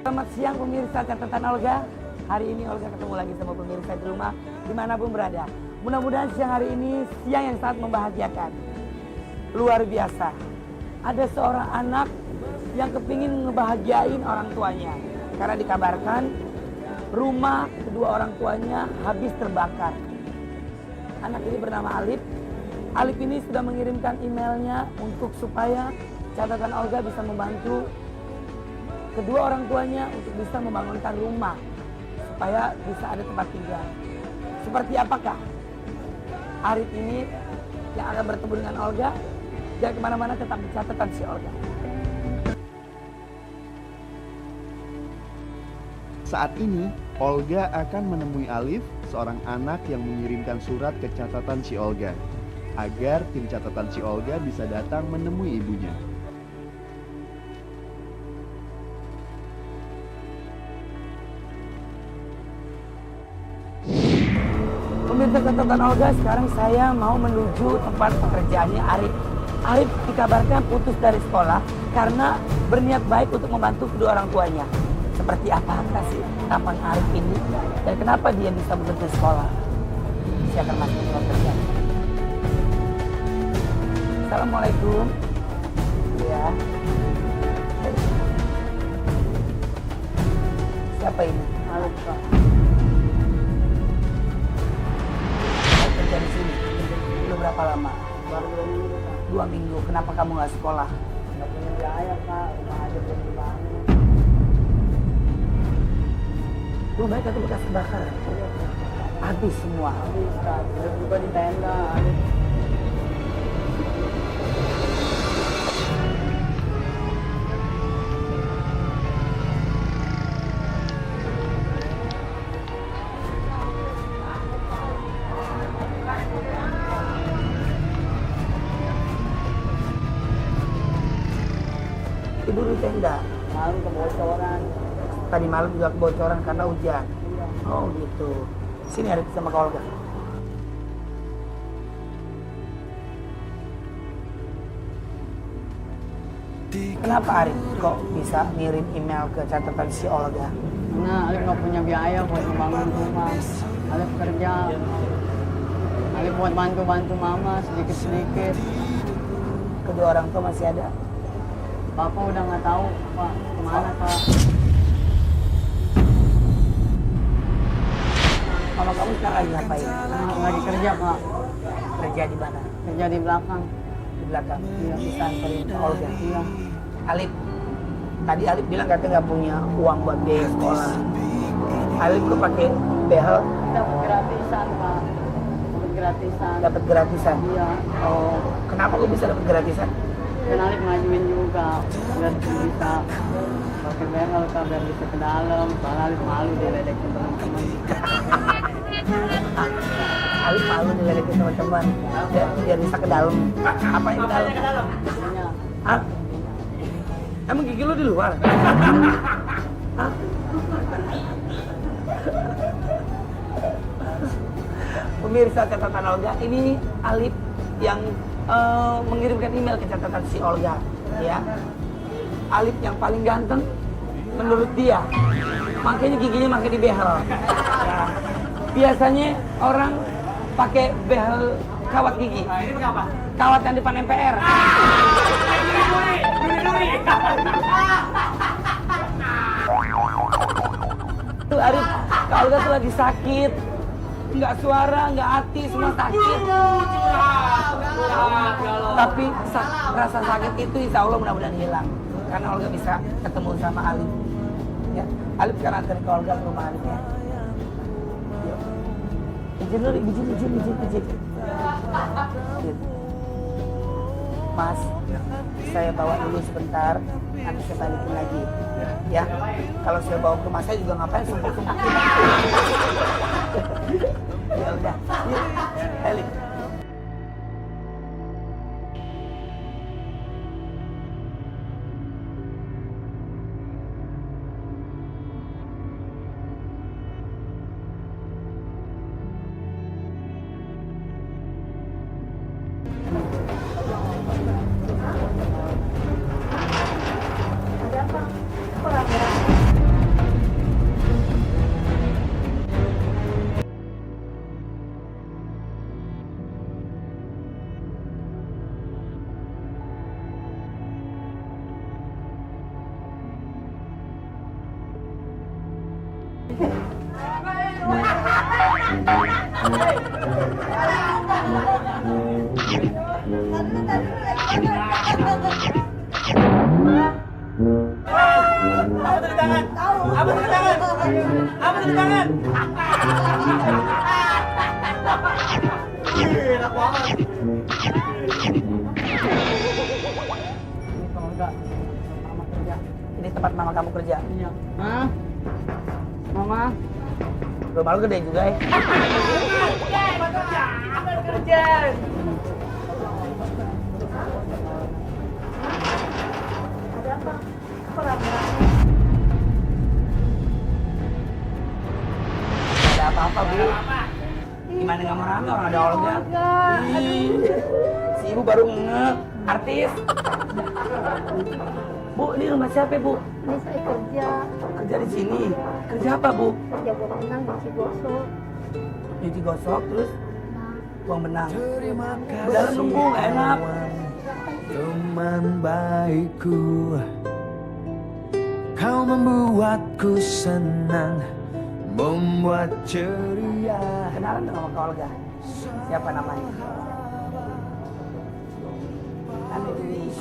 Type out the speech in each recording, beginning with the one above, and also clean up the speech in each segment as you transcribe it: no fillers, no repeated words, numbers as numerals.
Selamat siang pemirsa catatan Olga. Hari ini Olga ketemu lagi sama pemirsa di rumah dimanapun berada. Mudah-mudahan siang hari ini siang yang sangat membahagiakan. Luar biasa. Ada seorang anak yang kepingin ngebahagiain orang tuanya. Karena dikabarkan rumah kedua orang tuanya habis terbakar. Anak ini bernama Alif. Alif ini sudah mengirimkan emailnya untuk supaya catatan Olga bisa membantu kedua orang tuanya untuk bisa membangunkan rumah supaya bisa ada tempat tinggal. Seperti apakah Arif ini yang akan bertemu dengan Olga? Jangan kemana-mana, tetap di catatan si Olga. Saat ini, Olga akan menemui Alif, seorang anak yang mengirimkan surat ke catatan si Olga, agar tim catatan si Olga bisa datang menemui ibunya. Pemirsa catatan Olga, sekarang saya mau menuju tempat pekerjaannya Arif. Arif dikabarkan putus dari sekolah karena berniat baik untuk membantu kedua orang tuanya. Seperti apakah sih tampang Arif ini dan kenapa dia bisa berhenti sekolah? Saya akan masuk ke pekerjaan. Assalamualaikum. Ya. Siapa ini? Alif, Pak. Saya kerja di sini. Udah berapa lama? Baru 2 minggu, Pak. 2 minggu. Kenapa kamu nggak sekolah? Nggak punya biaya, Pak. Rumah aja belum dibangun. Rumahnya kan bekas kebakaran. Habis semua. Habis, Pak. Hidup juga di tenda. Alif. Tidur di tenda. Malam kebocoran. Tadi malam juga kebocoran karena hujan. Iya. Oh gitu. Sini Arif sama Kak Olga. Kenapa Arif kok bisa ngirim email ke catatan si Olga? Karena Alif nggak punya biaya buat membangun rumah. Alif kerja. Alif buat bantu-bantu mama sedikit-sedikit. Kedua orang tua masih ada. Bapak udah nggak tahu, Pak. Kemana, Pak? Mama kamu sekarang lagi ngapain? Lagi kerja, Pak. Kerja di mana? Kerja di belakang. Di belakang. Iya. Bisa anterin ke Olga. Iya. Alif. Tadi Alif bilang katanya nggak punya uang buat biaya sekolah. Alif kok pakai behel Dapat gratisan, Pak. Dapat gratisan. dapat gratisan. Iya. Oh, kenapa lu bisa dapat gratisan? Dan Alif ngajuin juga biar bisa pakai behel, Kak, biar bisa ke dalam. Soalnya Alif malu diledekin teman-teman. Alif malu diledekin teman-teman. Biar bisa ke dalam. Apa yang ke dalam? Jadinya Hah? Emang gigi lu di luar? Hah? Pemirsa catatan Olga, ini Alif yang mengirimkan email ke catatan si Olga, ya. Alif yang paling ganteng menurut dia, makanya giginya makin dibehel. Ya. Biasanya orang pakai behel kawat gigi. Kawat yang depan MPR. Tuh Arif, Kak Olga tuh lagi sakit. Nggak suara, nggak hati, semua sakit. Tapi rasa sakit itu insya Allah mudah-mudahan hilang. Karena Olga bisa ketemu sama Alif. Ya. Alif sekarang anterin ke Olga ke rumah Alif ya. Yuk. Izin dulu, izin. Mas, saya bawa dulu sebentar, nanti saya balikin lagi. Ya, kalau saya bawa ke rumah saya juga ngapain sumpuk-sumpuk. Ya udah, yuk, balik. Ada apa? Kok rame-rame? Apa tuh di tangan? Apa tuh di tangan? Apa tuh di tangan? Enak banget. Ini kalau enggak mama kerja. Ini tempat mama kamu kerja. Iya. Hah? Mama? Rumah lu gede juga ya. Kerja. Ada apa-apa, Bu? Gimana nggak mau rame, orang ada Olga. Ih, si ibu baru artis. Bu, ini rumah siapa, Bu? Ini saya kerja Kerja di sini. Kerja apa, Bu? buat benang di Cigosok. Nyuci gosok, terus Nah, buang benang. Dalam nunggu, nggak enak. Teman baikku, kau membuatku senang, membuat ceria. Kenalan dong sama Kak Olga. Siapa namanya? Anu ini,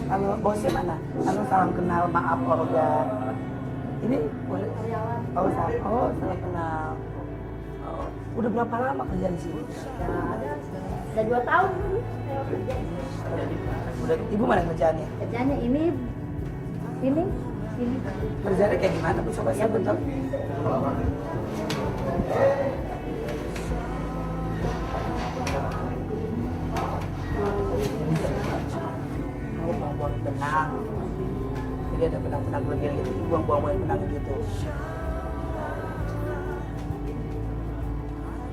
kalau bosnya mana? Anu salam kenal, maaf Olga. Ini boleh? Salam kenal. Oh, udah berapa lama kerja di sini? ada 2 tahun saya kerja. Udah, ibu mana kerjaannya? Kerjanya ini. Kerjanya kayak gimana? Bu, coba Ya sebentar. Mau buang-buang benang. Jadi ada benang-benang berlebihan gitu, buang-buang benang gitu.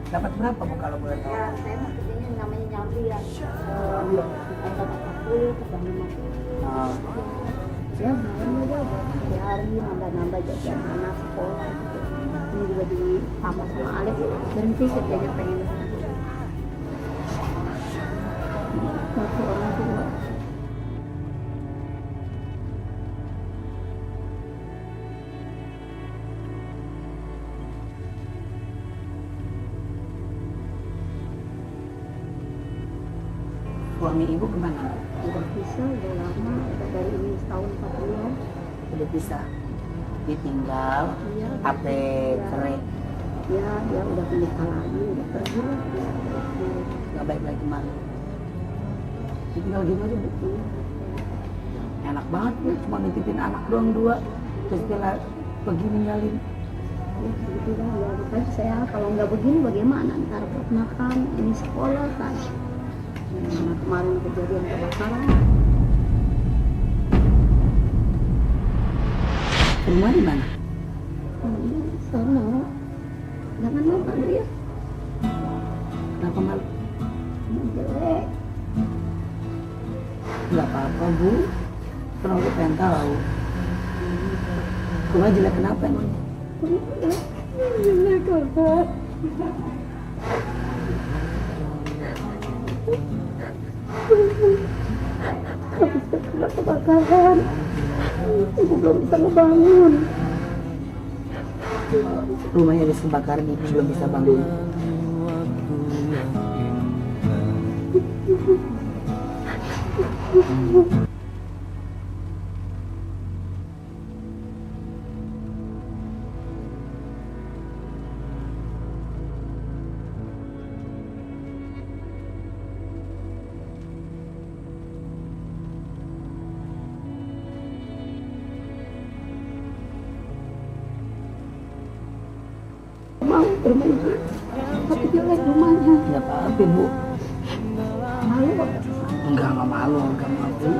Dapat berapa, Bu, kalau boleh tahu? Ya, saya mah kerjanya namanya nyambi ya. Kadang 40, kadang 50. Nah, Ya, malam aja hari nambah-nambah jajan anak sekolah gitu. Ini juga ditambah sama Alif, berhenti kerjanya pengen satu orang tua. suami ibu kemana? Udah bisa, udah lama, udah dari ini setahun 4 bulan. Udah bisa ditinggal, Iya. HP cerai, Ya, dia udah menikah lagi, udah pergi lah. nggak baik lagi kemana? Ditinggal gini aja, Bu. Enak banget, Bu, cuma nitipin anak doang 2, terus dia pergi ninggalin. Ya, gitu lah. Ya, makanya saya kalau nggak begini bagaimana? Ntar buat makan, ini sekolah kan. Nah, kemarin kejadian kebakaran. Rumah di mana? Sana, jangan lupa dia. Kenapa malu? Jelek. Nggak apa-apa, Bu. Kan aku pengen tahu. Rumah jelek kenapa emangnya? Jelek kakak. Habis kena kebakaran, ibu belum bisa ngebangun. Rumahnya habis kebakaran, ibu belum bisa bangun. Mau ke rumah ibu, tapi jelek rumahnya. Nggak apa-apa, Bu. Malu kok. Enggak malu, enggak malu.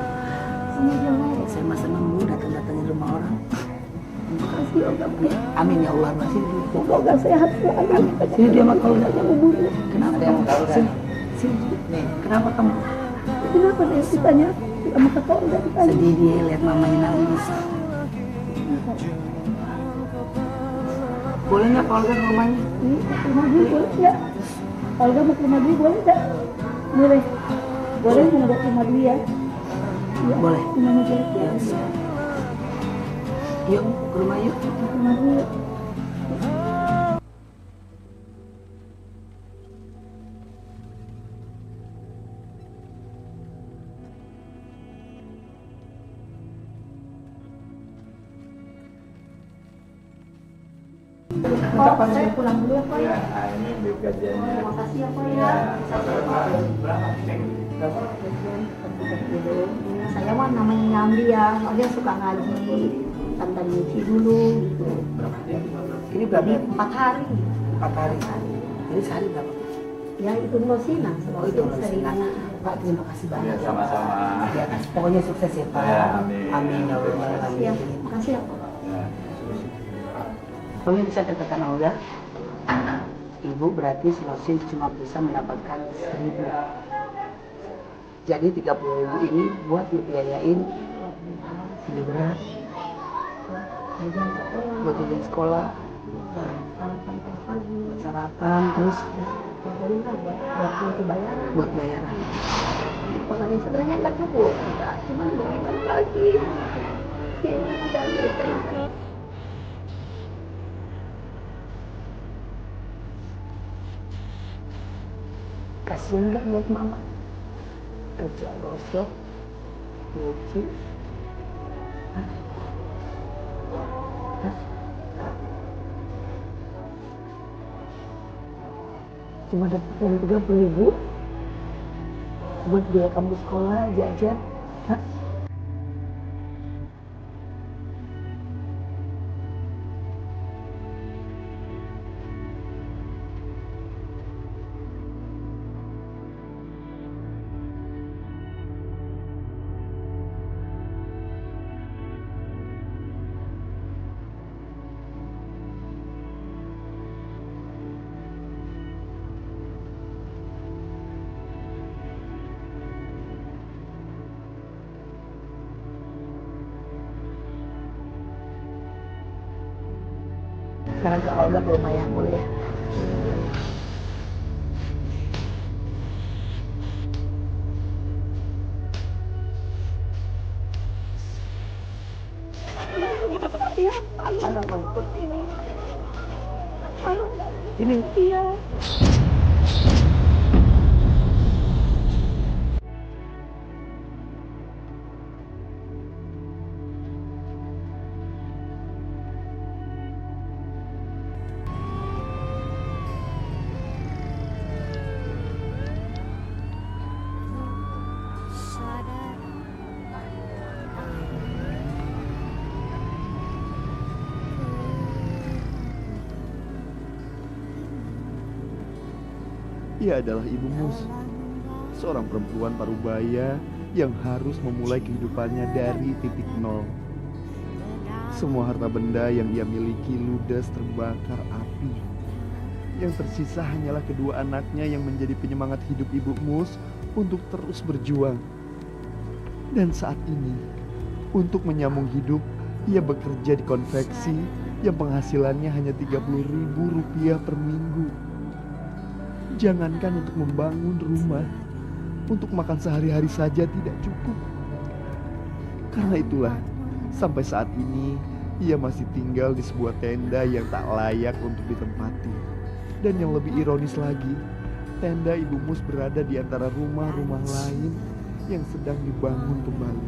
Ini jelek. Saya mah senang, Bu, datang-datangin rumah orang. Makasih Olga. Amin ya Allah, masih Semoga sehat selalu. sini dia mah kalau Yang umurnya. kenapa dia sini, sini, nih, kenapa kamu Kenapa dia ditanya sama kata Olga ditanya? sedih dia lihat mamanya nangis? Boleh nggak kalau ke rumahnya? Ini ke rumah dia boleh nggak? Olga mau ke rumah dia boleh nggak? Boleh. Boleh mau ke rumah dia? Ya, Boleh. rumahnya dia. Ya. Yuk ke rumah yuk. Ke rumah dia. Oh, saya pulang dulu ya Pak ya. Ini gajiannya. Terima kasih ya Pak ya. Saya mah namanya nyambi ya, soalnya suka ngaji, tanda nyuci dulu gitu. Ini berapa? 4 hari. 4 hari. Ini sehari berapa? Ya itu Rosina, itu seringan. Pak, terima kasih banyak. Sama-sama. Ya, pokoknya sukses ya Pak. Ya, amin. Amin ya Rabbal Ya, alamin. makasih ya Pak. Pemirsa catatan Olga, Ibu berarti Sulawesi cuma bisa mendapatkan 1.000. Jadi 30.000 ini buat dibiayain beli beras, buat jajan sekolah, buat sarapan, terus Buat bayaran. buat bayaran. Pengen sebenarnya nggak cukup, cuma bagaimana lagi? Ini udah gitu. Kasian nggak lihat mama kerja gosok, nyuci. Hah? Hah? Cuma dapat uang 30.000 buat biaya kamu sekolah, jajan. Hah? Sekarang ke Olga belum ayah boleh ya? Ini iya. Ia adalah Ibu Mus, seorang perempuan parubaya yang harus memulai kehidupannya dari titik nol. Semua harta benda yang ia miliki ludes terbakar api. Yang tersisa hanyalah kedua anaknya yang menjadi penyemangat hidup Ibu Mus untuk terus berjuang. Dan saat ini, untuk menyambung hidup, ia bekerja di konveksi yang penghasilannya hanya Rp30.000 per minggu. Jangankan untuk membangun rumah, untuk makan sehari-hari saja tidak cukup. Karena itulah, sampai saat ini ia masih tinggal di sebuah tenda yang tak layak untuk ditempati. Dan yang lebih ironis lagi, tenda Ibu Mus berada di antara rumah-rumah lain yang sedang dibangun kembali.